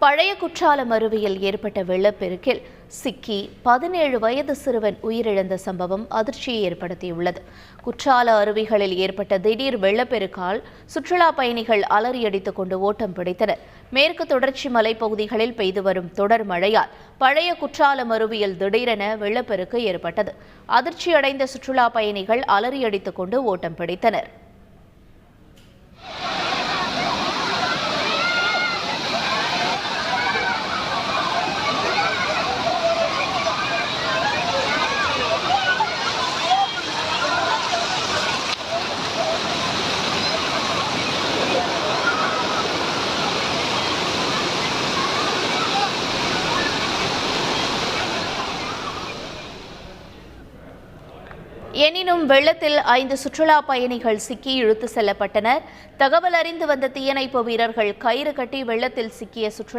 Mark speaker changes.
Speaker 1: பழைய குற்றாலம் அருவியில் ஏற்பட்ட வெள்ளப்பெருக்கில் சிக்கி 17 வயது சிறுவன் உயிரிழந்த சம்பவம் அதிர்ச்சியை ஏற்படுத்தியுள்ளது. குற்றால அருவிகளில் ஏற்பட்ட திடீர் வெள்ளப்பெருக்கால் சுற்றுலா பயணிகள் அலறியடித்துக் கொண்டு ஓட்டம் பிடித்தனர். மேற்கு தொடர்ச்சி மலைப்பகுதிகளில் பெய்து வரும் தொடர் மழையால் பழைய குற்றாலம் அருவியில் திடீரென வெள்ளப்பெருக்கு ஏற்பட்டது. அதிர்ச்சியடைந்த சுற்றுலா பயணிகள் அலறியடித்துக் கொண்டு ஓட்டம் பிடித்தனர். எனினும் வெள்ளத்தில் 5 சுற்றுலா பயணிகள் சிக்கி இழுத்து செல்லப்பட்டனர். தகவல் அறிந்து வந்த தீயணைப்பு வீரர்கள் கயிறு கட்டி வெள்ளத்தில் சிக்கிய சுற்றுலா